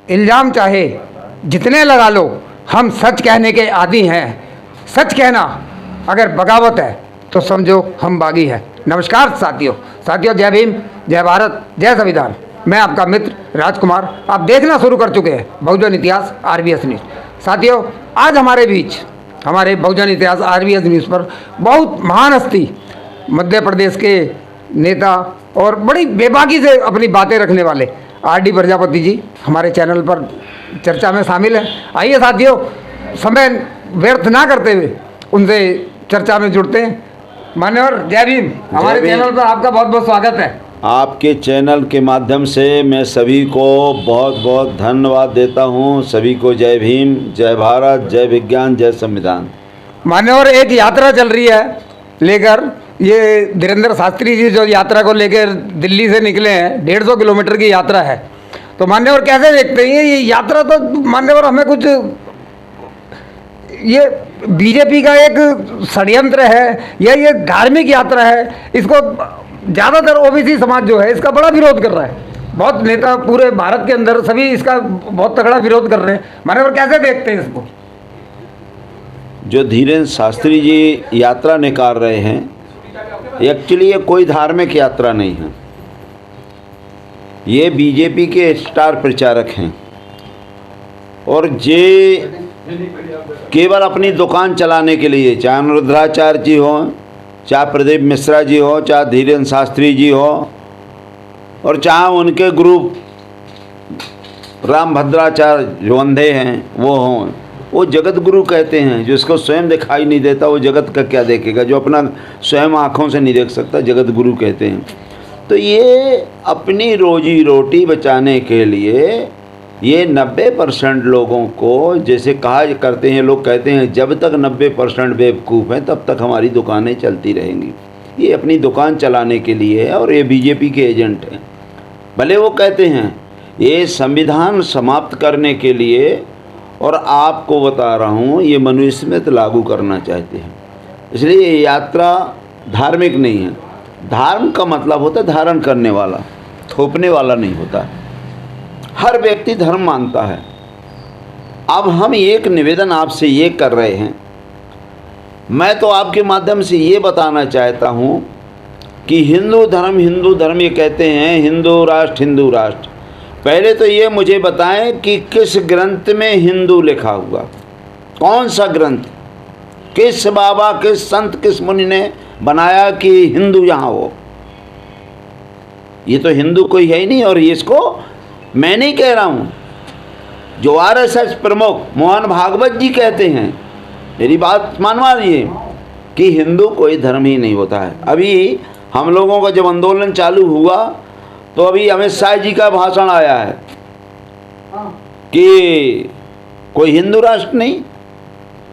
इल्ज़ाम चाहे जितने लगा लो, हम सच कहने के आदी हैं। सच कहना अगर बगावत है तो समझो हम बागी हैं। नमस्कार साथियों, जय भीम, जय भारत, जय संविधान। मैं आपका मित्र राजकुमार, आप देखना शुरू कर चुके हैं बहुजन इतिहास RBS न्यूज़। साथियों, आज हमारे बीच हमारे बहुजन इतिहास RBS न्यूज़ पर बहुत महान हस्ती, मध्य प्रदेश के नेता और बड़ी बेबाकी से अपनी बातें रखने वाले RD प्रजापति जी हमारे चैनल पर चर्चा में शामिल हैं। आइए साथियों, समय व्यर्थ ना करते हुए उनसे चर्चा में जुड़ते हैं। मान्यवर, जय भीम। हमारे चैनल पर आपका बहुत बहुत स्वागत है। आपके चैनल के माध्यम से मैं सभी को बहुत बहुत धन्यवाद देता हूं। सभी को जय भीम, जय भारत, जय विज्ञान, जय संविधान। मान्यवर, एक यात्रा चल रही है लेकर, ये धीरेन्द्र शास्त्री जी जो यात्रा को लेकर दिल्ली से निकले हैं, 150 किलोमीटर की यात्रा है। तो मान्यवर कैसे देखते हैं ये यात्रा? तो मान्यवर हमें कुछ ये बीजेपी का एक षड्यंत्र है या ये धार्मिक यात्रा है? इसको ज़्यादातर OBC समाज जो है इसका बड़ा विरोध कर रहा है। बहुत नेता पूरे भारत के अंदर सभी इसका बहुत तगड़ा विरोध कर रहे हैं। मान्यवर कैसे देखते हैं इसको? जो धीरेन्द्र शास्त्री जी यात्रा निकाल रहे हैं, एक्चुअली ये कोई धार्मिक यात्रा नहीं है। ये बीजेपी के स्टार प्रचारक हैं और ये केवल अपनी दुकान चलाने के लिए, चाहे अनुरुद्धाचार्य जी हो, चाहे प्रदीप मिश्रा जी हो, चाहे धीरेन्द्र शास्त्री जी हो, और चाहे उनके ग्रुप राम भद्राचार्य जो अंधे हैं वो हों, वो जगत गुरु कहते हैं। जिसको स्वयं दिखाई नहीं देता वो जगत का क्या देखेगा? जो अपना स्वयं आँखों से नहीं देख सकता, जगत गुरु कहते हैं। तो ये अपनी रोजी रोटी बचाने के लिए ये 90% लोगों को, जैसे कहा करते हैं, लोग कहते हैं जब तक 90% बेवकूफ़ हैं तब तक हमारी दुकानें चलती रहेंगी। ये अपनी दुकान चलाने के लिए है और ये बीजेपी के एजेंट हैं। भले वो कहते हैं ये संविधान समाप्त करने के लिए, और आपको बता रहा हूँ ये मनुस्मृति लागू करना चाहते हैं। इसलिए ये यात्रा धार्मिक नहीं है। धर्म का मतलब होता है धारण करने वाला, थोपने वाला नहीं होता। हर व्यक्ति धर्म मानता है। अब हम एक निवेदन आपसे ये कर रहे हैं, मैं तो आपके माध्यम से ये बताना चाहता हूँ कि हिंदू धर्म ये कहते हैं हिंदू राष्ट्र। पहले तो ये मुझे बताएं कि किस ग्रंथ में हिंदू लिखा हुआ? कौन सा ग्रंथ? किस बाबा, किस संत, किस मुनि ने बनाया कि हिंदू यहाँ हो? ये तो हिंदू कोई है ही नहीं। और इसको मैं नहीं कह रहा हूँ, जो RSS प्रमुख मोहन भागवत जी कहते हैं, मेरी बात मानवा लीजिए कि हिंदू कोई धर्म ही नहीं होता है। अभी हम लोगों का जब आंदोलन चालू हुआ तो अभी अमित शाह जी का भाषण आया है कि कोई हिंदू राष्ट्र नहीं,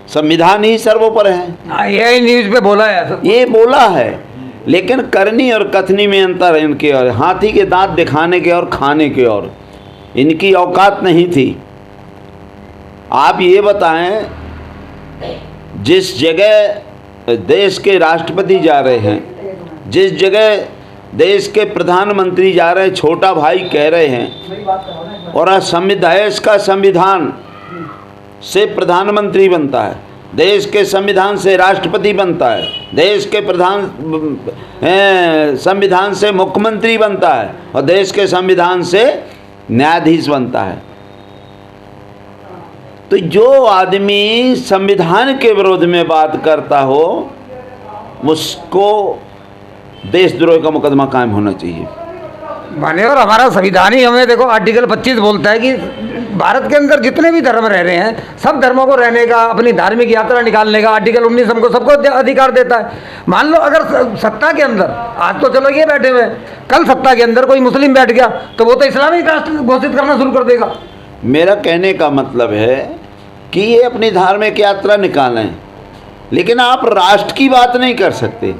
संविधान ही सर्वोपरि है। यही न्यूज़ पे बोला है, ये बोला है, लेकिन करनी और कथनी में अंतर है इनके। और हाथी के दांत दिखाने के और खाने के और इनकी औकात नहीं थी। आप ये बताएं, जिस जगह देश के राष्ट्रपति जा रहे हैं, जिस जगह देश के प्रधानमंत्री जा रहे हैं, छोटा भाई कह रहे हैं, और देश का संविधान से प्रधानमंत्री बनता है, देश के संविधान से राष्ट्रपति बनता है, देश के संविधान से मुख्यमंत्री बनता है, और देश के संविधान से न्यायाधीश बनता है। तो जो आदमी संविधान के विरोध में बात करता हो उसको देशद्रोह का मुकदमा कायम होना चाहिए। माने, और हमारा संविधान ही हमें देखो आर्टिकल 25 बोलता है कि भारत के अंदर जितने भी धर्म रह रहे हैं, सब धर्मों को रहने का, अपनी धार्मिक यात्रा निकालने का आर्टिकल 19 हमको सबको अधिकार देता है। मान लो अगर सत्ता के अंदर, आज तो चलो ये बैठे हुए, कल सत्ता के अंदर कोई मुस्लिम बैठ गया तो वो तो इस्लामिक राष्ट्र घोषित करना शुरू कर देगा। मेरा कहने का मतलब है कि ये अपनी धार्मिक यात्रा निकालें, लेकिन आप राष्ट्र की बात नहीं कर सकते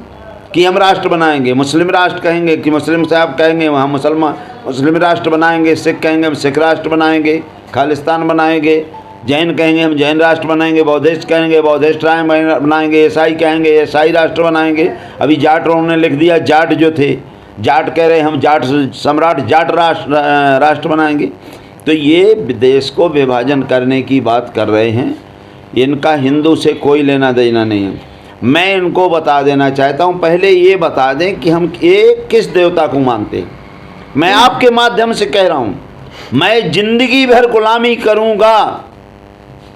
कि हम राष्ट्र बनाएंगे। मुस्लिम राष्ट्र कहेंगे कि मुस्लिम साहब कहेंगे वहाँ मुस्लिम राष्ट्र बनाएंगे, सिख कहेंगे हम सिख राष्ट्र बनाएंगे, खालिस्तान बनाएंगे, जैन कहेंगे हम जैन राष्ट्र बनाएंगे, बौद्धिस्ट कहेंगे बौद्धिस्ट बनाएंगे, ईसाई कहेंगे ईसाई राष्ट्र बनाएंगे। अभी जाट उन्होंने लिख दिया, जाट जो थे, जाट कह रहे हम जाट सम्राट जाट राष्ट्र बनाएंगे। तो ये देश को विभाजन करने की बात कर रहे हैं। इनका हिंदू से कोई लेना देना नहीं है। मैं इनको बता देना चाहता हूँ, पहले ये बता दें कि हम ये किस देवता को मानते हैं। मैं आपके माध्यम से कह रहा हूँ, मैं जिंदगी भर गुलामी करूँगा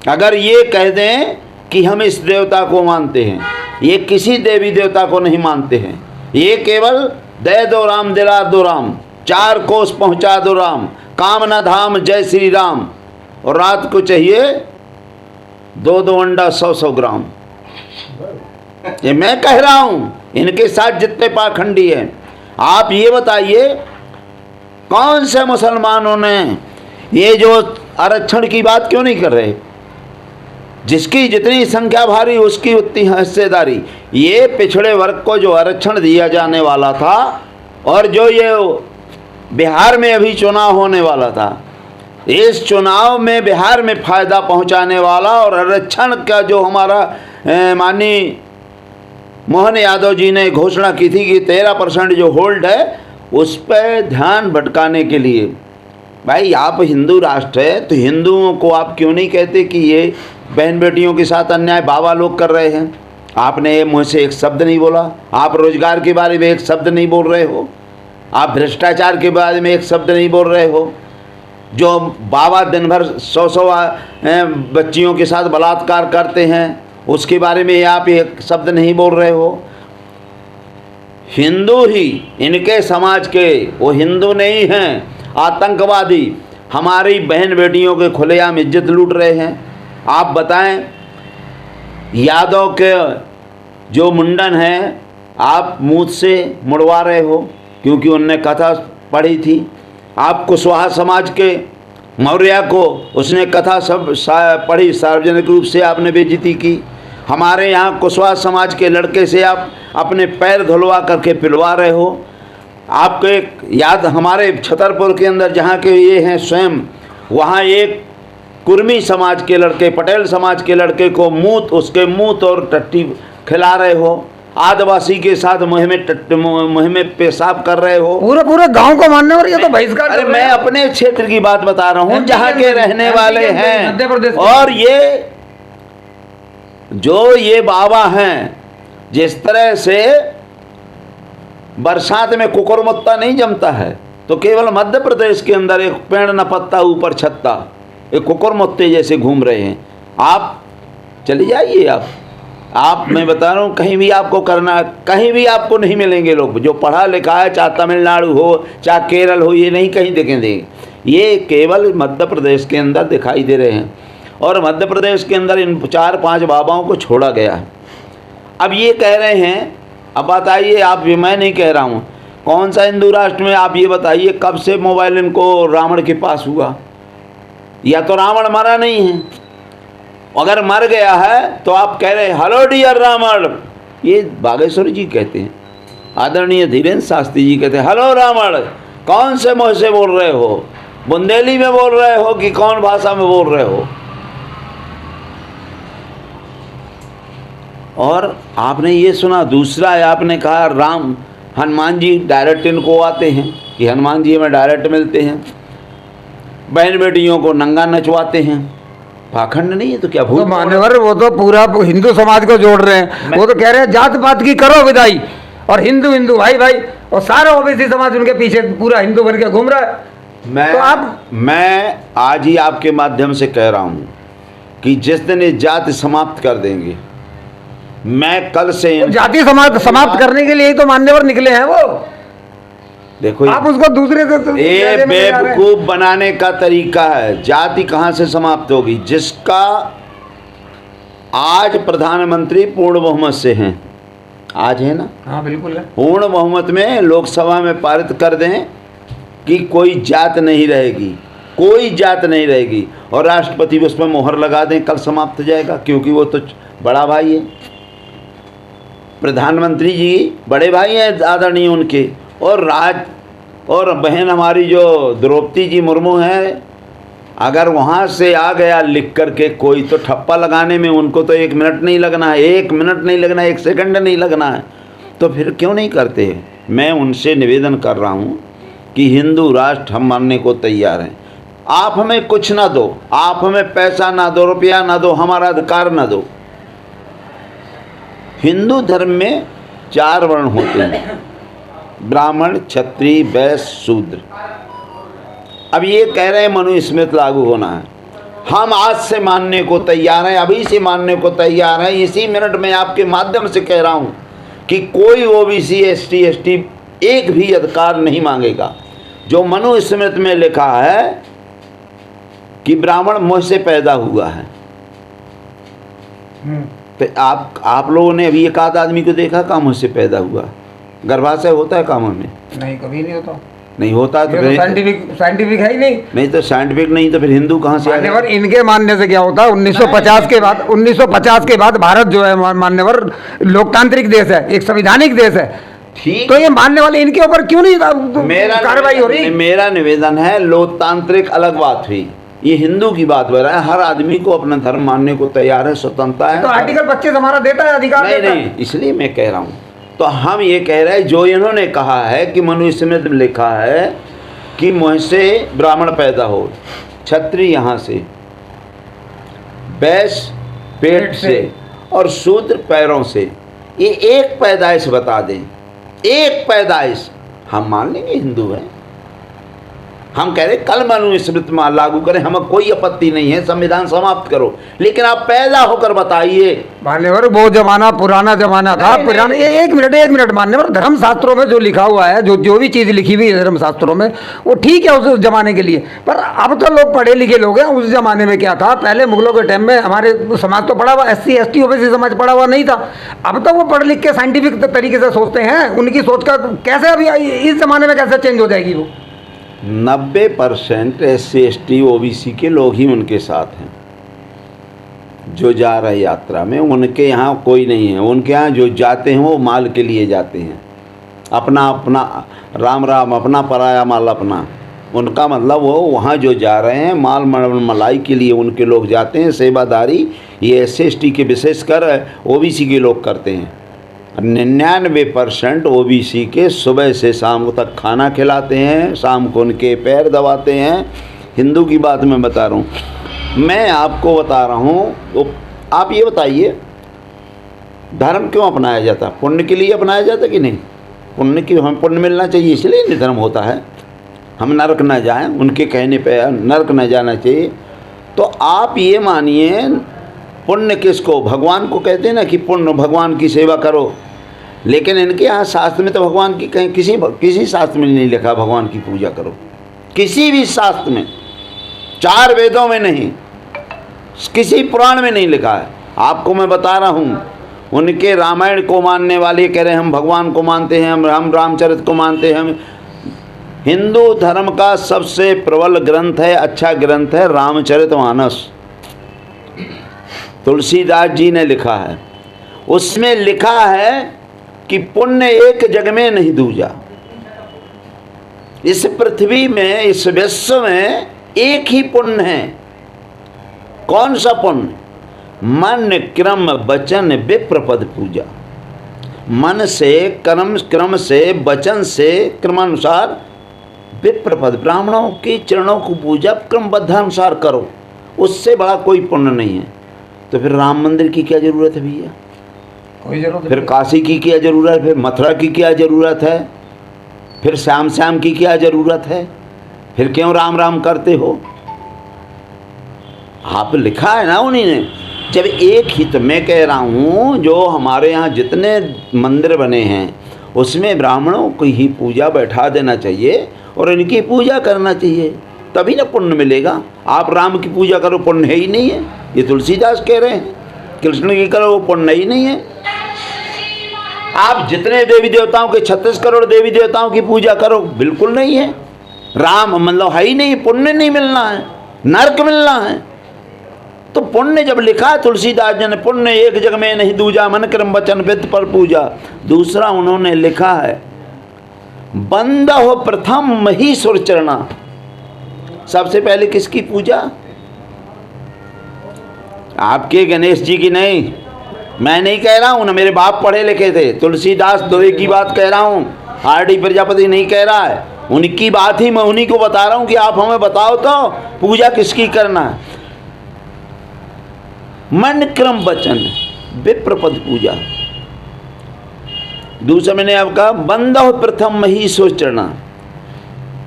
अगर ये कह दें कि हम इस देवता को मानते हैं। ये किसी देवी देवता को नहीं मानते हैं। ये केवल दे दो राम दिला दो राम, 4 कोस पहुँचा दो राम, कामना धाम जय श्री राम, और रात को चाहिए 2-2 अंडा 100-100 ग्राम। ये मैं कह रहा हूँ। इनके साथ जितने पाखंडी हैं, आप ये बताइए कौन से मुसलमानों ने ये जो आरक्षण की बात क्यों नहीं कर रहे? जिसकी जितनी संख्या भारी उसकी उतनी हिस्सेदारी। ये पिछड़े वर्ग को जो आरक्षण दिया जाने वाला था और जो ये बिहार में अभी चुनाव होने वाला था, इस चुनाव में बिहार में फ़ायदा पहुंचाने वाला और आरक्षण का जो हमारा माननीय मोहन यादव जी ने घोषणा की थी कि 13% जो होल्ड है उस पर ध्यान भटकाने के लिए। भाई आप हिंदू राष्ट्र है तो हिंदुओं को आप क्यों नहीं कहते कि ये बहन बेटियों के साथ अन्याय बाबा लोग कर रहे हैं? आपने मुँह से एक शब्द नहीं बोला। आप रोजगार के बारे में एक शब्द नहीं बोल रहे हो। आप भ्रष्टाचार के बारे में एक शब्द नहीं बोल रहे हो। जो बाबा दिन भर 100 बच्चियों के साथ बलात्कार करते हैं उसके बारे में आप एक शब्द नहीं बोल रहे हो। हिंदू ही इनके समाज के, वो हिंदू नहीं हैं, आतंकवादी हमारी बहन बेटियों के खुलेआम इज्जत लूट रहे हैं। आप बताएं, यादव के जो मुंडन है आप मुँह से मुड़वा रहे हो क्योंकि उनने कथा पढ़ी थी। आप कुशवाहा समाज के मौर्य को उसने कथा सब पढ़ी, सार्वजनिक रूप से आपने बेइज्जती की। हमारे यहाँ कुशवाहा समाज के लड़के से आप अपने पैर धुलवा करके पिलवा रहे हो। आपको एक याद, हमारे छतरपुर के अंदर जहाँ के ये हैं स्वयं, वहाँ एक कुर्मी समाज के लड़के, पटेल समाज के लड़के को उसके मूत और टट्टी खिला रहे हो। आदिवासी के साथ मुँह में पेशाब कर रहे हो। पूरे गांव को मानने और ये तो बहिष्कार। अरे मैं अपने क्षेत्र की बात बता रहा हूँ जहाँ के रहने वाले हैं। और ये जो ये बाबा हैं, जिस तरह से बरसात में कुकुरमुत्ता नहीं जमता है तो केवल मध्य प्रदेश के अंदर एक पेड़ न पत्ता ऊपर छत्ता, एक कुकुरमुत्ते जैसे घूम रहे हैं। आप चले जाइए। आप मैं बता रहा हूँ, कहीं भी आपको करना, कहीं भी आपको नहीं मिलेंगे लोग जो पढ़ा लिखा है, चाहे तमिलनाडु हो चाहे केरल हो, ये नहीं कहीं दिखेंगे। ये केवल मध्य प्रदेश के अंदर दिखाई दे रहे हैं और मध्य प्रदेश के अंदर इन 4-5 बाबाओं को छोड़ा गया है। अब ये कह रहे हैं, अब बताइए आप, ये मैं नहीं कह रहा हूँ, कौन सा हिंदू राष्ट्र में आप ये बताइए कब से मोबाइल इनको रावण के पास हुआ? या तो रावण मरा नहीं है, अगर मर गया है तो आप कह रहे हैं हेलो डियर रावण। ये बागेश्वर जी कहते हैं, आदरणीय धीरेन्द्र शास्त्री जी कहते हैं हेलो रावण। कौन से मुँह से बोल रहे हो? बुंदेली में बोल रहे हो कि कौन भाषा में बोल रहे हो? और आपने ये सुना, दूसरा है आपने कहा राम हनुमान जी डायरेक्ट इनको आते हैं कि हनुमान जी हमें डायरेक्ट मिलते हैं, बहन बेटियों को नंगा नचवाते हैं। पाखंड नहीं है तो क्या भूल? तो मान्यवर वो तो पूरा हिंदू समाज को जोड़ रहे हैं। वो तो कह रहे हैं जात पात की करो विदाई और हिंदू हिंदू भाई भाई, और सारा ओबीसी समाज उनके पीछे पूरा हिंदू बन के घूम रहा है। मैं आज ही आपके माध्यम से कह रहा हूँ कि जिस दिन ये जाति समाप्त कर देंगे, मैं कल से जाति समाप्त करने के लिए ही तो मान्यवर निकले हैं वो। देखो आप उसको दूसरे से ये बेवकूफ बनाने का तरीका है। जाति कहाँ से समाप्त होगी? जिसका आज प्रधानमंत्री पूर्ण बहुमत से हैं, आज है ना? हाँ बिल्कुल है। पूर्ण बहुमत में लोकसभा में पारित कर दें कि कोई जात नहीं रहेगी, कोई जात नहीं रहेगी, और राष्ट्रपति उस पर मोहर लगा दें, कल समाप्त हो जाएगा, क्योंकि वो तो बड़ा भाई है। प्रधानमंत्री जी बड़े भाई हैं आदरणीय उनके, और बहन हमारी जो द्रौपदी जी मुर्मू हैं, अगर वहाँ से आ गया लिख करके कोई, तो ठप्पा लगाने में उनको तो 1 मिनट नहीं लगना है, 1 मिनट नहीं लगना है, 1 सेकंड नहीं लगना है। तो फिर क्यों नहीं करते? मैं उनसे निवेदन कर रहा हूँ कि हिंदू राष्ट्र हम मानने को तैयार हैं। आप हमें कुछ ना दो, आप हमें पैसा ना दो, रुपया ना दो, हमारा अधिकार ना दो। हिंदू धर्म में 4 वर्ण होते हैं, ब्राह्मण, क्षत्रिय, वैश्य, शूद्र। अब ये कह रहे हैं मनुस्मृति लागू होना है, हम आज से मानने को तैयार हैं, अभी से मानने को तैयार हैं। इसी मिनट में आपके माध्यम से कह रहा हूँ कि कोई ओबीसी, एसटी, एसटी एक भी अधिकार नहीं मांगेगा। जो मनुस्मृति में लिखा है कि ब्राह्मण मुझसे पैदा हुआ है, तो आप लोगों ने अभी एक आध आदमी को देखा कहाँ मुझसे पैदा हुआ? गर्भाशय होता है कामों में? नहीं, कभी नहीं होता। नहीं होता तो साइंटिफिक है ही नहीं। नहीं तो साइंटिफिक नहीं तो फिर हिंदू कहाँ से आए? इनके मानने से क्या होता है, 1950 के बाद भारत जो है मान्यवर लोकतांत्रिक देश है, एक संवैधानिक देश है। ठीक, तो ये मानने वाले इनके ऊपर क्यों नहीं कार्रवाई हो रही? मेरा निवेदन है, लोकतांत्रिक अलग बात हुई, ये हिंदू की बात हो रहा है। हर आदमी को अपना धर्म मानने को तैयार है, स्वतंत्रता है। तो आर्टिकल 25 हमारा देता है अधिकार। नहीं, इसलिए मैं कह रहा हूँ। तो हम ये कह रहे हैं, जो इन्होंने कहा है कि मनुस्मृति में लिखा है कि मुझसे ब्राह्मण पैदा हो, क्षत्रिय यहाँ से, वैश्य पेट से और शूद्र पैरों से, ये एक पैदाइश बता दें, एक पैदाइश, हम मान लेंगे हिंदू है। हम कह रहे कल मनुस्मृति में लागू करें, हमें कोई आपत्ति नहीं है, संविधान समाप्त करो, लेकिन आप पैदा होकर बताइए। मान्यवर वो जमाना पुराना जमाना था। पुराना एक मिनट मान्यवर, धर्म शास्त्रों में जो लिखा हुआ है, जो भी चीज़ लिखी हुई है धर्म शास्त्रों में, वो ठीक है उस जमाने के लिए। पर अब तो लोग पढ़े लिखे लोग हैं। उस जमाने में क्या था, पहले मुगलों के टाइम में हमारे समाज तो पढ़ा हुआ, SC ST ओबीसी समाज पढ़ा हुआ नहीं था। अब तो वो पढ़ लिख के साइंटिफिक तरीके से सोचते हैं। उनकी सोच का कैसे अभी इस जमाने में कैसे चेंज हो जाएगी? वो 90% SC ST OBC के लोग ही उनके साथ हैं जो जा रहे यात्रा में। उनके यहाँ कोई नहीं है। उनके यहाँ जो जाते हैं वो माल के लिए जाते हैं, अपना अपना राम राम, अपना पराया माल अपना। उनका मतलब वो वहाँ जो जा रहे हैं माल मलाई के लिए उनके लोग जाते हैं। सेवादारी ये SC ST के विशेषकर OBC के लोग करते हैं। 99% OBC के सुबह से शाम तक खाना खिलाते हैं, शाम को उनके पैर दबाते हैं। हिंदू की बात मैं बता रहा हूँ, मैं आपको बता रहा हूँ। तो आप ये बताइए, धर्म क्यों अपनाया जाता? पुण्य के लिए अपनाया जाता कि नहीं? पुण्य की, हम पुण्य मिलना चाहिए, इसलिए नहीं धर्म होता है। हम नरक न जाएं, उनके कहने पे नरक न जाना चाहिए। तो आप ये मानिए, पुण्य किसको? भगवान को कहते हैं ना कि पुण्य, भगवान की सेवा करो। लेकिन इनके यहाँ शास्त्र में तो भगवान की कहीं किसी शास्त्र में नहीं लिखा भगवान की पूजा करो, किसी भी शास्त्र में, 4 वेदों में नहीं, किसी पुराण में नहीं लिखा है। आपको मैं बता रहा हूँ, उनके रामायण को मानने वाले कह रहे हैं हम भगवान को मानते हैं, हम रामचरित को मानते हैं। हम हिंदू धर्म का सबसे प्रबल ग्रंथ है, अच्छा ग्रंथ है रामचरितमानस, तुलसीदास जी ने लिखा है। उसमें लिखा है कि पुण्य एक जग में नहीं दूजा। इस पृथ्वी में, इस विश्व में एक ही पुण्य है। कौन सा पुण्य? मन क्रम वचन विप्र पद पूजा। मन से, क्रम से, वचन से, क्रमानुसार विप्र पद, ब्राह्मणों के चरणों को पूजा क्रमबद्ध अनुसार करो। उससे बड़ा कोई पुण्य नहीं है। तो फिर राम मंदिर की क्या जरूरत है भैया? कोई जरूरत नहीं। फिर काशी की क्या जरूरत है? फिर मथुरा की क्या जरूरत है? फिर श्याम श्याम की क्या जरूरत है? फिर क्यों राम राम करते हो? आप लिखा है ना उन्हीं ने। जब एक ही, तो मैं कह रहा हूँ जो हमारे यहाँ जितने मंदिर बने हैं उसमें ब्राह्मणों की ही पूजा बैठा देना चाहिए और इनकी पूजा करना चाहिए, तभी ना पुण्य मिलेगा। आप राम की पूजा करो, पुण्य है ही नहीं है। ये तुलसीदास कह रहे हैं, कृष्ण की करो, वो पुण्य ही नहीं है। आप जितने देवी देवताओं के 36 करोड़ देवी देवताओं की पूजा करो, बिल्कुल नहीं है। राम मतलब है ही नहीं, पुण्य नहीं मिलना है, नरक मिलना है। तो पुण्य जब लिखा है तुलसीदास जी ने, पुण्य एक जग में नहीं दूजा, मन क्रम वचन विद पर पूजा। दूसरा उन्होंने लिखा है, बंद हो प्रथम मही सुर चरणा। सबसे पहले किसकी पूजा? आपके गणेश जी की नहीं। मैं नहीं कह रहा हूँ ना, मेरे बाप पढ़े लिखे थे। तुलसीदास दोहे की बात कह रहा हूँ, RD प्रजापति नहीं कह रहा है। उनकी बात ही मैं उन्हीं को बता रहा हूं कि आप हमें बताओ तो पूजा किसकी करना है। मन क्रम वचन विप्रपद पूजा। दूसरा मैंने आपका बंदो प्रथम महीश्वर चरणा।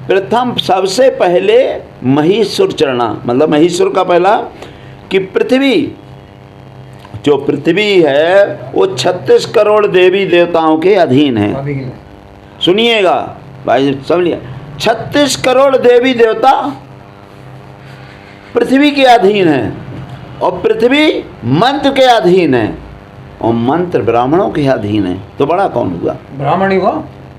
प्रथम सबसे पहले महीश्वर चरणा, मतलब महीश्वर का पहला कि पृथ्वी, जो पृथ्वी है वो 36 करोड़ देवी देवताओं के अधीन है। सुनिएगा भाई, समझिए, 36 करोड़ देवी देवता पृथ्वी के अधीन है, और पृथ्वी मंत्र के अधीन है, और मंत्र ब्राह्मणों के अधीन है। तो बड़ा कौन हुआ? ब्राह्मण ही हुआ।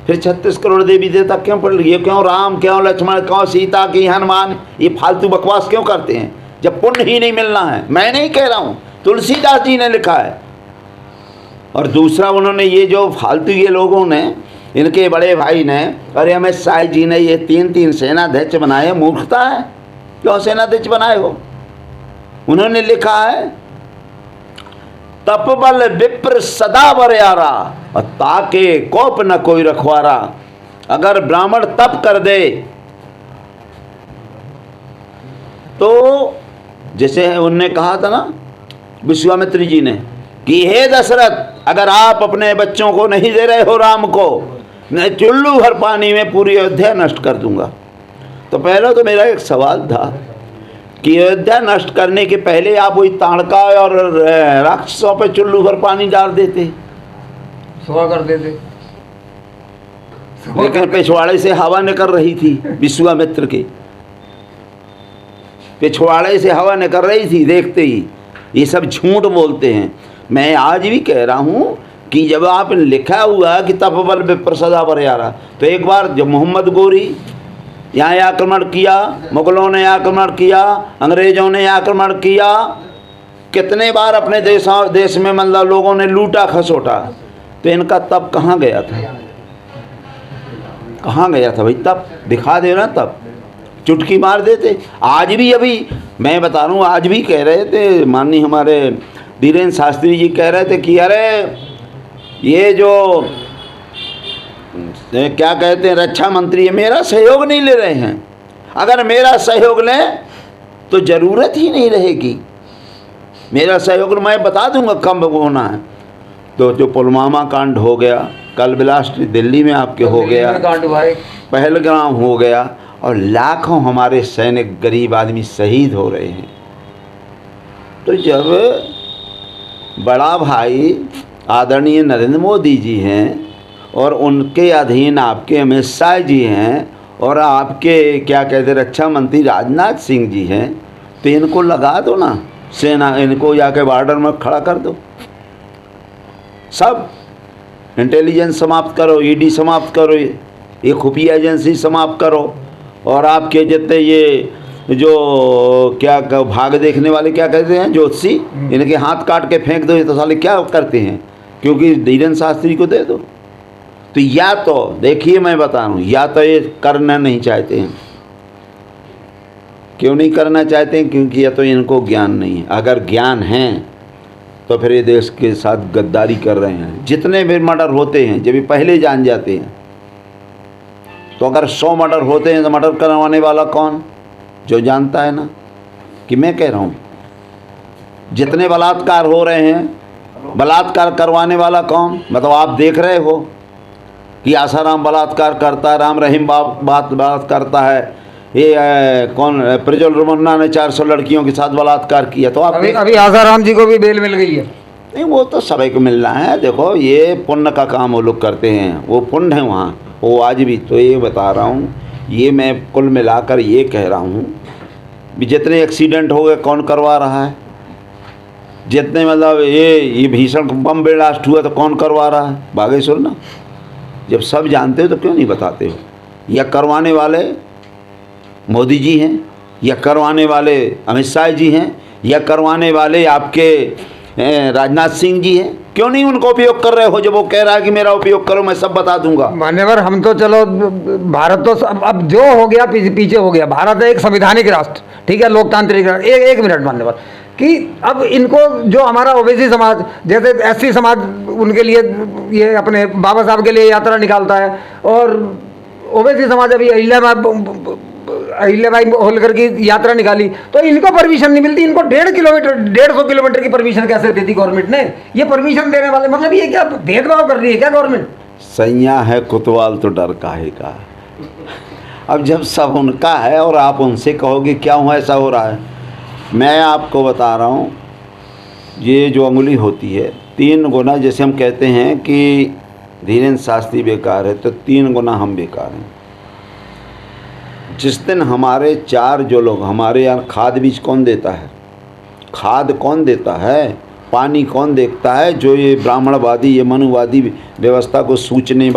फिर 36 करोड़ देवी देवता क्यों पड़ रही है? क्यों राम, क्यों लक्ष्मण, क्यों सीता, की हनुमान, ये फालतू बकवास क्यों करते हैं जब पुण्य ही नहीं मिलना है? मैं नहीं कह रहा हूँ, तुलसीदास जी ने लिखा है। और दूसरा उन्होंने ये जो फालतू ये लोगों ने, इनके बड़े भाई ने, अरे अमित शाह जी ने ये 3 सेनाध्यक्ष बनाए, मूर्खता है। क्यों सेनाध्यक्ष बनाए हो? उन्होंने लिखा है तपबल विप्र सदा बरियारा, और ताके कोप न कोई रखवारा। अगर ब्राह्मण तप कर दे तो, जैसे उनने कहा था ना विश्वामित्र जी ने कि हे दशरथ, अगर आप अपने बच्चों को नहीं दे रहे हो राम को, मैं चुल्लू भर पानी में पूरी अयोध्या नष्ट कर दूंगा। तो पहले तो मेरा एक सवाल था कि अयोध्या नष्ट करने के पहले आप वही ताड़का और राक्षसों पे चुल्लू भर पानी डाल देते, सुहा कर देते। लेकिन पिछवाड़े से हवा निकल रही थी, विश्वामित्र के पिछवाड़े से हवा निकल रही थी देखते ही। ये सब झूठ बोलते हैं। मैं आज भी कह रहा हूँ कि जब आप लिखा हुआ कि तपबल विप्र सदा बरियारा, तो एक बार जब मोहम्मद गोरी यहाँ आक्रमण किया, मुगलों ने आक्रमण किया, अंग्रेजों ने आक्रमण किया, कितने बार अपने देश में मतलब लोगों ने लूटा खसोटा, तो इनका तप कहाँ गया था? कहाँ गया था भाई तप? दिखा दे ना तप, चुटकी मार देते। आज भी, अभी मैं बता रहा हूँ, आज भी कह रहे थे माननीय हमारे धीरेन्द्र शास्त्री जी कह रहे थे कि अरे ये जो क्या कहते हैं रक्षा मंत्री है, मेरा सहयोग नहीं ले रहे हैं। अगर मेरा सहयोग लें तो ज़रूरत ही नहीं रहेगी। मेरा सहयोग मैं बता दूंगा कब होना है। तो जो पुलवामा कांड हो गया, कल ब्लास्ट दिल्ली में आपके हो गया, पहलगाम हो गया, और लाखों हमारे सैनिक गरीब आदमी शहीद हो रहे हैं। तो जब बड़ा भाई आदरणीय नरेंद्र मोदी जी हैं, और उनके अधीन आपके अमित शाह जी हैं, और आपके क्या कहते रक्षा मंत्री राजनाथ सिंह जी हैं, तो इनको लगा दो ना सेना, इनको जाके बॉर्डर में खड़ा कर दो। सब इंटेलिजेंस समाप्त करो, ईडी समाप्त करो, ये खुफिया एजेंसी समाप्त करो, और आपके जितने ये जो क्या भाग देखने वाले क्या कहते हैं ज्योतिषी, इनके हाथ काट के फेंक दो। ये तो साले क्या करते हैं, क्योंकि धीरेन्द्र शास्त्री को दे दो। तो या तो देखिए मैं बता रहा हूँ, या तो ये करना नहीं चाहते हैं। क्यों नहीं करना चाहते हैं? क्योंकि या तो इनको ज्ञान नहीं है। अगर ज्ञान है तो फिर ये देश के साथ गद्दारी कर रहे हैं। जितने भी मर्डर होते हैं जब ये पहले जान जाते हैं, तो अगर 100 मर्डर होते हैं तो मर्डर करवाने वाला कौन? जो जानता है ना कि मैं कह रहा हूँ। जितने बलात्कार हो रहे हैं, बलात्कार करवाने वाला कौन? मतलब आप देख रहे हो कि आसाराम बलात्कार करता है, राम रहीम बात करता है, ये कौन प्रज्वल रमन्ना ने 400 लड़कियों के साथ बलात्कार किया। तो आप अभी आसाराम जी को भी बेल मिल गई है। नहीं, वो तो सभी को मिलना है। देखो ये पुण्य का काम वो लोग करते हैं, वो पुण्य है वहाँ, वो आज भी। तो ये बता रहा हूँ, ये मैं कुल मिलाकर ये कह रहा हूँ भी जितने एक्सीडेंट हो गए कौन करवा रहा है? जितने मतलब ये भीषण बम ब्लास्ट हुआ तो कौन करवा रहा है? बागेश्वर ना। जब सब जानते हो तो क्यों नहीं बताते हो? या करवाने वाले मोदी जी हैं, या करवाने वाले अमित शाह जी हैं, या करवाने वाले आपके राजनाथ सिंह जी हैं। क्यों नहीं उनको उपयोग कर रहे हो? जब वो कह रहा है कि मेरा उपयोग करो, मैं सब बता दूंगा। मान्यवर, हम तो चलो भारत तो अब जो हो गया पीछे हो गया। भारत है एक संवैधानिक राष्ट्र, ठीक है, लोकतांत्रिक राष्ट्र। एक मिनट मान्यवर, कि अब इनको जो हमारा ओबीसी समाज, जैसे एससी समाज, उनके लिए ये अपने बाबा साहब के लिए यात्रा निकालता है, और ओवैसी समाज अभी अहिल्याबाई होलकर की यात्रा निकाली तो इनको परमिशन नहीं मिलती, इनको 150 किलोमीटर की परमिशन कैसे देती गवर्नमेंट ने? ये परमिशन देने वाले मतलब ये क्या भेदभाव कर रही है क्या गवर्नमेंट? सैया है कोतवाल तो डर काहे का। अब जब सब उनका है और आप उनसे कहोगे क्या हुआ ऐसा हो रहा है। मैं आपको बता रहा हूँ, ये जो अंगुली होती है 3 गुना, जैसे हम कहते हैं कि धीरेन्द्र शास्त्री बेकार है तो 3 गुना हम बेकार हैं। जिस दिन हमारे 4 जो लोग, हमारे यहाँ खाद बीज कौन देता है, खाद कौन देता है, पानी कौन देखता है? जो ये ब्राह्मणवादी, ये मनुवादी व्यवस्था को सींचने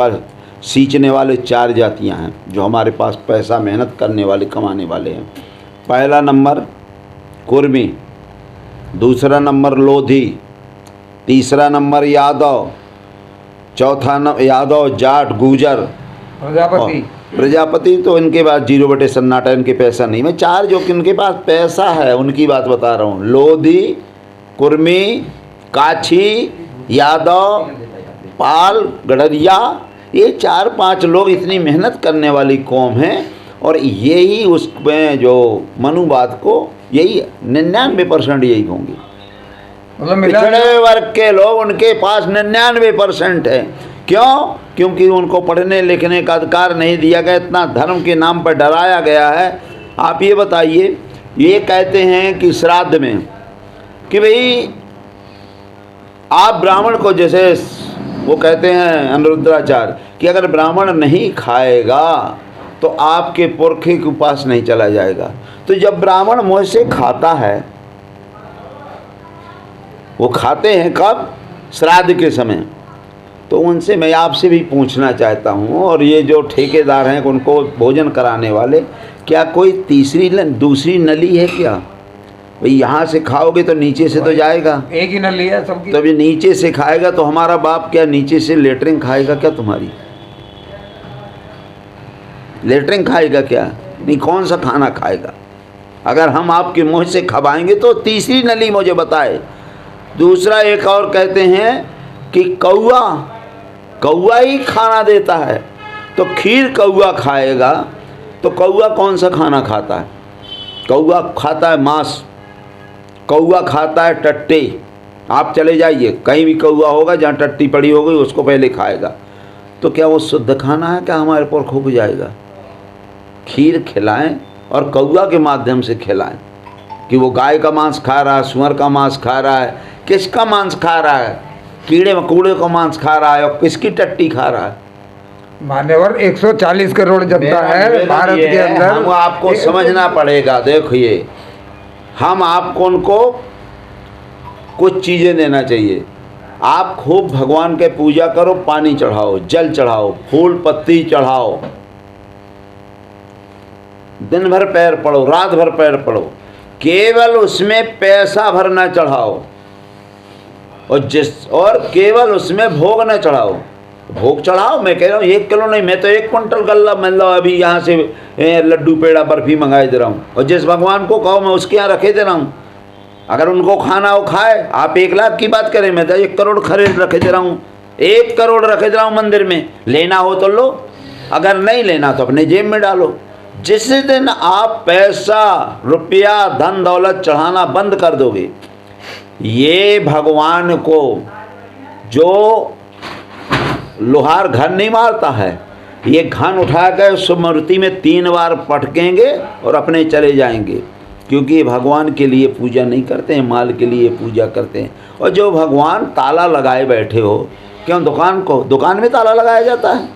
वाले 4 जातियां हैं जो हमारे पास पैसा मेहनत करने वाले, कमाने वाले हैं। पहला नंबर कुर्मी, दूसरा नंबर लोधी, तीसरा नंबर यादव, चौथा नंबर यादव, जाट, गुर्जर, प्रजापति तो इनके पास 0/सन्नाटा, इनके पैसा नहीं। मैं 4 जो कि इनके पास पैसा है उनकी बात बता रहा हूँ। लोधी, कुर्मी, काछी, यादव, पाल, गडरिया, ये 4-5 लोग इतनी मेहनत करने वाली कौम है। और यही उसमें जो मनुवाद को यही 99% यही होंगे, मतलब पिछड़े वर्ग के लोग, उनके पास 99% है। क्यों? क्योंकि उनको पढ़ने लिखने का अधिकार नहीं दिया गया, इतना धर्म के नाम पर डराया गया है। आप ये बताइए, ये कहते हैं कि श्राद्ध में कि भाई आप ब्राह्मण को, जैसे वो कहते हैं अनिरुद्धाचार्य कि अगर ब्राह्मण नहीं खाएगा तो आपके पुरखे के पास नहीं चला जाएगा। तो जब ब्राह्मण मुँह से खाता है, वो खाते हैं कब? श्राद्ध के समय। तो उनसे मैं आपसे भी पूछना चाहता हूँ, और ये जो ठेकेदार हैं उनको भोजन कराने वाले, क्या कोई दूसरी नली है क्या? भाई यहाँ से खाओगे तो नीचे से तो जाएगा, एक ही नली है सबकी। तब ये नीचे से खाएगा तो हमारा बाप क्या नीचे से लेटरिन खाएगा क्या? तुम्हारी लेटरिन खाएगा क्या? नहीं, कौन सा खाना खाएगा? अगर हम आपके मुँह से खवाएंगे तो तीसरी नली मुझे बताए। दूसरा एक और कहते हैं कि कौआ ही खाना देता है, तो खीर कौआ खाएगा तो कौआ कौन सा खाना खाता है? कौआ खाता है मांस, कौआ खाता है टट्टे। आप चले जाइए कहीं भी कौआ होगा, जहाँ टट्टी पड़ी होगी उसको पहले खाएगा। तो क्या वो शुद्ध खाना है? क्या हमारे पुरखों को जाएगा? खीर खिलाएं और कौआ के माध्यम से खिलाएं कि वो गाय का मांस खा रहा है, सुअर का मांस खा रहा है, किसका मांस खा रहा है? कीड़े मकोड़े का मांस खा रहा है और किसकी टट्टी खा रहा है? मान्यवर 140 करोड़ जनता है भारत के अंदर। हम आपको समझना पड़ेगा। देखिए, हम आपको उनको कुछ चीज़ें देना चाहिए। आप खूब भगवान के पूजा करो, पानी चढ़ाओ, जल चढ़ाओ, फूल पत्ती चढ़ाओ, दिन भर पैर पड़ो, रात भर पैर पड़ो, केवल उसमें पैसा भर ना चढ़ाओ और केवल उसमें भोग न चढ़ाओ। भोग चढ़ाओ, मैं कह रहा हूँ 1 किलो नहीं, मैं तो 1 क्विंटल गल्ला मतलब अभी यहाँ से लड्डू पेड़ा बर्फी मंगाए दे रहा हूँ, और जिस भगवान को कहो मैं उसके यहाँ रखे दे रहा हूँ। अगर उनको खाना हो खाए। आप 1 लाख की बात करें, मैं तो 1 करोड़ खरीद रखे दे रहा हूँ, 1 करोड़ रखे दे रहा हूँ मंदिर में। लेना हो तो लो, अगर नहीं लेना तो अपने जेब में डालो। जिस दिन आप पैसा, रुपया, धन दौलत चढ़ाना बंद कर दोगे, ये भगवान को जो लोहार घर नहीं मारता है, ये घन उठा कर स्मृति में 3 बार पटकेंगे और अपने चले जाएंगे, क्योंकि ये भगवान के लिए पूजा नहीं करते हैं, माल के लिए पूजा करते हैं। और जो भगवान ताला लगाए बैठे हो, क्यों दुकान में ताला लगाया जाता है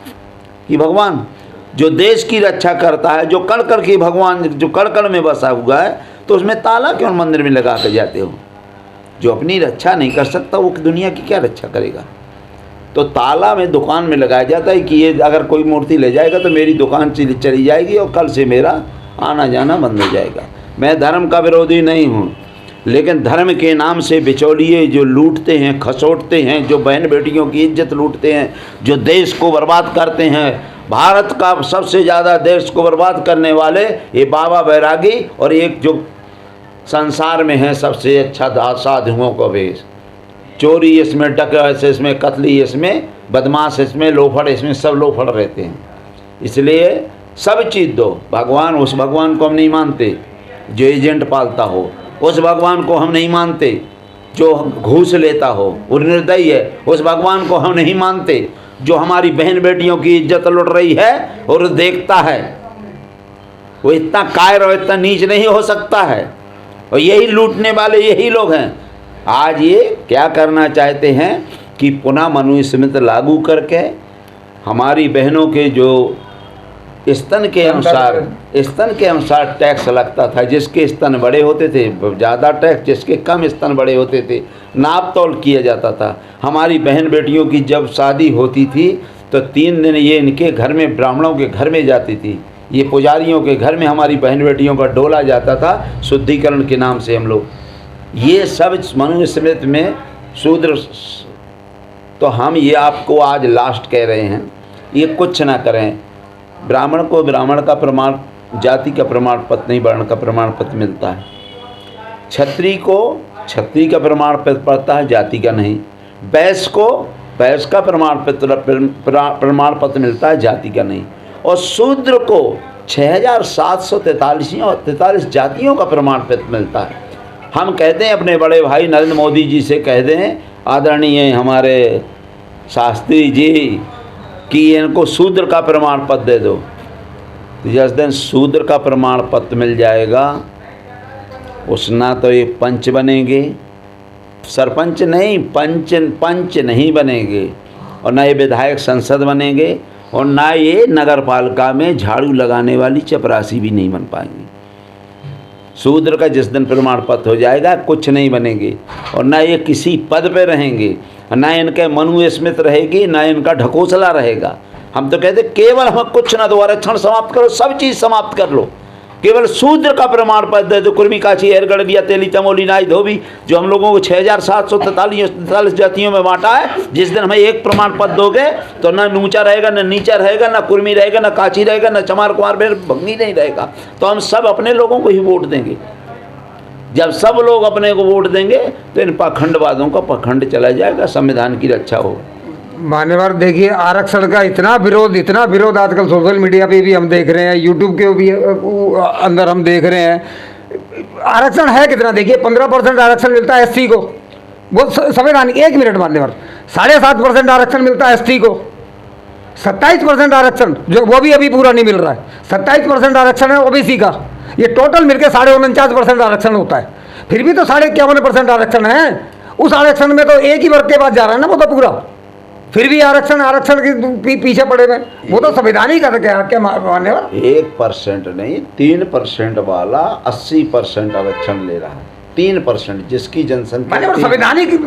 कि भगवान जो देश की रक्षा करता है, जो कण कण की भगवान जो कण कण में बसा हुआ है, तो उसमें ताला क्यों मंदिर में लगा कर जाते हो? जो अपनी रक्षा नहीं कर सकता वो दुनिया की क्या रक्षा करेगा? तो ताला में दुकान में लगाया जाता है कि ये अगर कोई मूर्ति ले जाएगा तो मेरी दुकान चली जाएगी और कल से मेरा आना जाना बंद हो जाएगा। मैं धर्म का विरोधी नहीं हूँ, लेकिन धर्म के नाम से बिचौलिए जो लूटते हैं, खसोटते हैं, जो बहन बेटियों की इज्जत लूटते हैं, जो देश को बर्बाद करते हैं, भारत का सबसे ज़्यादा देश को बर्बाद करने वाले ये बाबा बैरागी और एक जो संसार में है सबसे अच्छा साधुओं को भेष। चोरी इसमें, डकैत इसमें, कतली इसमें, बदमाश इसमें, लोफड़ इसमें, सब लोफड़ रहते हैं। इसलिए सब चीज़ दो। भगवान, उस भगवान को हम नहीं मानते जो एजेंट पालता हो, उस भगवान को हम नहीं मानते जो घूस लेता हो, वो निर्दयी है। उस भगवान को हम नहीं मानते जो हमारी बहन बेटियों की इज्जत लुट रही है और देखता है। वो इतना कायर और इतना नीच नहीं हो सकता है, और यही लूटने वाले यही लोग हैं। आज ये क्या करना चाहते हैं कि पुनः मनुस्मृति लागू करके हमारी बहनों के जो स्तन के अनुसार टैक्स लगता था, जिसके स्तन बड़े होते थे ज़्यादा टैक्स, जिसके कम स्तन बड़े होते थे नाप तोल किया जाता था। हमारी बहन बेटियों की जब शादी होती थी तो 3 दिन ये इनके घर में, ब्राह्मणों के घर में जाती थी, ये पुजारियों के घर में हमारी बहन बेटियों का डोला जाता था शुद्धिकरण के नाम से। हम लोग ये सब मनुस्मृति में शूद्र। तो हम ये आपको आज लास्ट कह रहे हैं, ये कुछ ना करें। ब्राह्मण को ब्राह्मण का प्रमाण, जाति का प्रमाण पत्र नहीं, वर्ण का प्रमाण पत्र मिलता है। क्षत्रिय को क्षत्रिय का प्रमाण पत्र पड़ता है, जाति का नहीं। वैश्य को वैश्य का प्रमाण पत्र मिलता है, जाति का नहीं। और शूद्र को 6743 जातियों का प्रमाण पत्र मिलता है। हम कहते हैं अपने बड़े भाई नरेंद्र मोदी जी से कह दें, आदरणीय हमारे शास्त्री जी, कि इनको शूद्र का प्रमाण पत्र दे दो। तो जिस दिन शूद्र का प्रमाण पत्र मिल जाएगा, उस ना तो ये पंच बनेंगे, सरपंच नहीं, पंच नहीं बनेंगे, और ना ये विधायक संसद बनेंगे, और ना ये नगर पालिका में झाड़ू लगाने वाली चपरासी भी नहीं बन पाएंगी। शूद्र का जिस दिन प्रमाण पत्र हो जाएगा, कुछ नहीं बनेंगे, और ना ये किसी पद पे रहेंगे, ना इनके मनुस्मृति रहेगी, ना इनका ढकोसला रहेगा। हम तो कहते केवल हम कुछ ना दो, आरक्षण समाप्त करो, सब चीज़ समाप्त कर लो, केवल शूद्र का प्रमाण पत्र दे दो। कुर्मी, काछी, एर, गड़बिया, तेली, चमोली, नाई, धोबी, जो हम लोगों को 6743 जातियों में बांटा है, जिस दिन हमें एक प्रमाण पत्र दोगे तो ना ऊंचा रहेगा, ना नीचा रहेगा, ना कुर्मी रहेगा, ना काछी रहेगा, ना चमार कुमार भंगी नहीं रहेगा। तो हम सब अपने लोगों को ही वोट देंगे। जब सब लोग अपने को वोट देंगे तो इन पाखंडवादों का पखंड चला जाएगा, संविधान की रक्षा होगी। मान्यवर, देखिए आरक्षण का इतना विरोध आजकल सोशल मीडिया पे भी हम देख रहे हैं, यूट्यूब के भी अंदर हम देख रहे हैं। आरक्षण है कितना? देखिए 15% आरक्षण मिलता है एससी को, वो संवैधानिक। 1 मिनट मान्यवर, 7.5% आरक्षण मिलता है एसटी को, 27% आरक्षण जो वो भी अभी पूरा नहीं मिल रहा है, 27% आरक्षण है ओबीसी का। ये टोटल मिलकर 49.5% आरक्षण होता है। फिर भी तो 51% आरक्षण है। उस आरक्षण में तो एक ही वर्ग के बाद जा रहा है ना वो तो पूरा, फिर भी आरक्षण के पीछे पड़े हुए। वो तो संवैधानिक है क्या मानने वाला? 1% नहीं, 3% वाला 80% आरक्षण ले रहा है। 3% जिसकी जनसंख्या संवैधानिक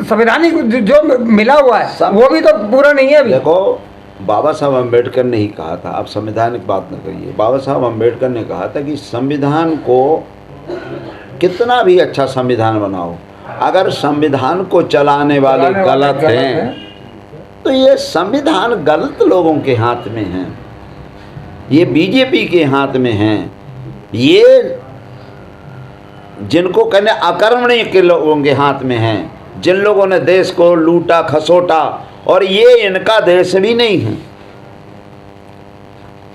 जो मिला हुआ है वो भी तो पूरा नहीं है अभी। देखो, बाबा साहब अम्बेडकर ने ही कहा था, आप संवैधानिक बात न करिए। बाबा साहब अम्बेडकर ने कहा था कि संविधान को कितना भी अच्छा संविधान बनाओ, अगर संविधान को चलाने वाले गलत हैं तो ये संविधान गलत लोगों के हाथ में है, ये बीजेपी के हाथ में है, ये जिनको कहने अकर्मण्य के लोगों के हाथ में है, जिन लोगों ने देश को लूटा खसोटा, और ये इनका देश भी नहीं है।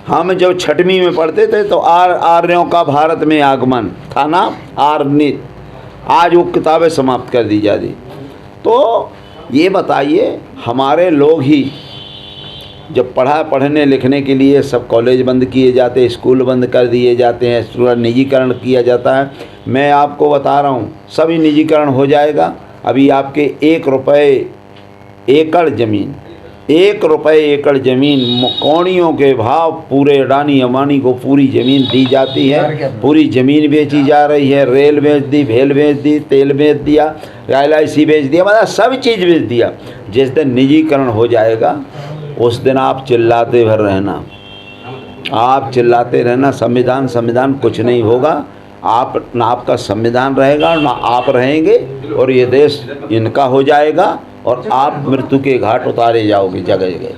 हम जब 6वीं में पढ़ते थे तो आर्यों का भारत में आगमन था ना, आर्यनीत। आज वो किताबें समाप्त कर दी जा रही। तो ये बताइए, हमारे लोग ही जब पढ़ने लिखने के लिए सब कॉलेज बंद किए जाते, स्कूल बंद कर दिए जाते हैं, पूरा निजीकरण किया जाता है। मैं आपको बता रहा हूँ, सभी निजीकरण हो जाएगा। अभी आपके 1 रुपये एकड़ ज़मीन, 1 रुपये एकड़ ज़मीन कौड़ियों के भाव पूरे अडानी अंबानी को पूरी ज़मीन दी जाती है। पूरी ज़मीन बेची जा रही है, रेल बेच दी, भेल बेच दी, तेल बेच दिया, LIC बेच दिया, मतलब सब चीज़ बेच दिया। जिस दिन निजीकरण हो जाएगा उस दिन आप चिल्लाते भर रहना, आप चिल्लाते रहना, संविधान कुछ नहीं होगा। आप ना आपका संविधान रहेगा ना आप रहेंगे, और ये देश इनका हो जाएगा, और आप मृत्यु के घाट उतारे जाओगे जगह जगह।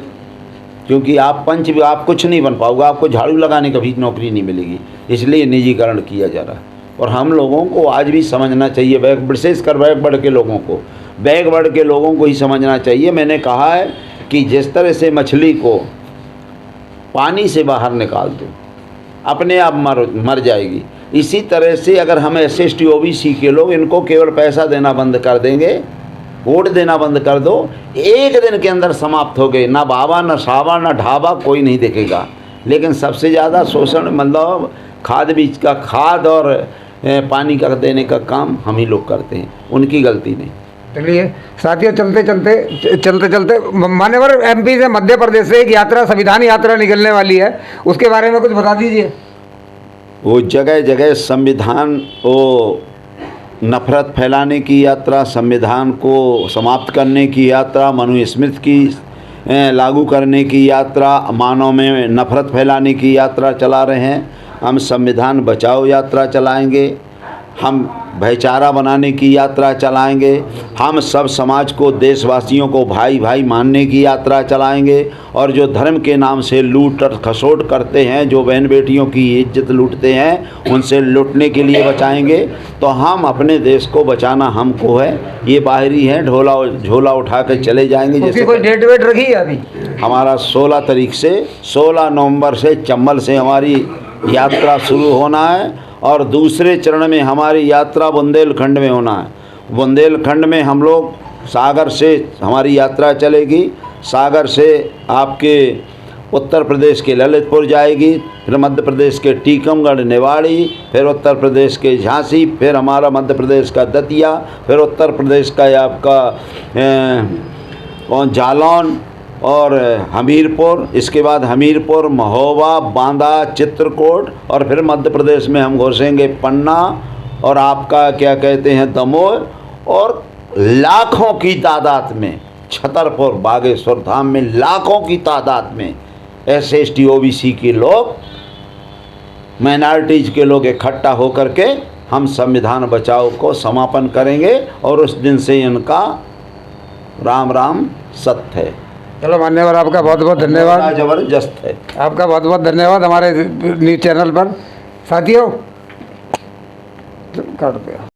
क्योंकि आप पंच भी, आप कुछ नहीं बन पाओगे, आपको झाड़ू लगाने का भी नौकरी नहीं मिलेगी। इसलिए निजीकरण किया जा रहा है। और हम लोगों को आज भी समझना चाहिए, विशेषकर बैकवर्ड के लोगों को, बैकवर्ड के लोगों को ही समझना चाहिए। मैंने कहा है कि जिस तरह से मछली को पानी से बाहर निकाल दो, अपने आप मर जाएगी। इसी तरह से अगर हम SC OBC के लोग इनको केवल पैसा देना बंद कर देंगे, वोट देना बंद कर दो, एक दिन के अंदर समाप्त हो गए। ना बाबा, ना सावा, ना ढाबा, कोई नहीं दिखेगा। लेकिन सबसे ज़्यादा शोषण मतलब खाद बीज का, खाद और पानी का देने का काम हम ही लोग करते हैं, उनकी गलती नहीं। चलिए साथियों, चलते चलते मान्यवर MP से मध्य प्रदेश से एक यात्रा, संविधान यात्रा निकलने वाली है, उसके बारे में कुछ बता दीजिए। वो जगह जगह संविधान, वो नफरत फैलाने की यात्रा, संविधान को समाप्त करने की यात्रा, मनुस्मृति की लागू करने की यात्रा, मानव में नफरत फैलाने की यात्रा चला रहे हैं। हम संविधान बचाओ यात्रा चलाएंगे, हम भाईचारा बनाने की यात्रा चलाएंगे, हम सब समाज को, देशवासियों को भाई भाई मानने की यात्रा चलाएंगे। और जो धर्म के नाम से लूट और खसोट करते हैं, जो बहन बेटियों की इज्जत लूटते हैं, उनसे लूटने के लिए बचाएंगे। तो हम अपने देश को बचाना हमको है। ये बाहरी हैं, झोला उठा कर चले जाएंगे। जैसे कोई डेट वेट रखी है अभी? हमारा 16 तारीख से, 16 नवंबर से चंबल से हमारी यात्रा शुरू होना है। और दूसरे चरण में हमारी यात्रा बुंदेलखंड में होना है। बुंदेलखंड में हम लोग सागर से हमारी यात्रा चलेगी। सागर से आपके उत्तर प्रदेश के ललितपुर जाएगी, फिर मध्य प्रदेश के टीकमगढ़, निवाड़ी, फिर उत्तर प्रदेश के झांसी, फिर हमारा मध्य प्रदेश का दतिया, फिर उत्तर प्रदेश का आपका जालौन और हमीरपुर। इसके बाद हमीरपुर, महोबा, बांदा, चित्रकूट, और फिर मध्य प्रदेश में हम घुसेंगे पन्ना और आपका क्या कहते हैं दमोह। और लाखों की तादाद में छतरपुर, बागेश्वर धाम में लाखों की तादाद में SC OBC के लोग, माइनॉरिटीज़ के लोग इकट्ठा होकर के हम संविधान बचाओ को समापन करेंगे। और उस दिन से इनका राम राम सत्य है। चलो मान्यवर, आपका बहुत बहुत धन्यवाद। जबरदस्त है, आपका बहुत बहुत धन्यवाद हमारे न्यूज़ चैनल पर। साथियों, काट दिया।